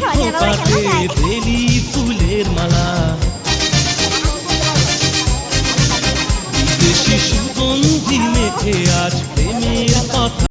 খোপাতে বেলি ফুলের মালা, বিদেশি সুগন্ধি মেখে আজ প্রেমের কথা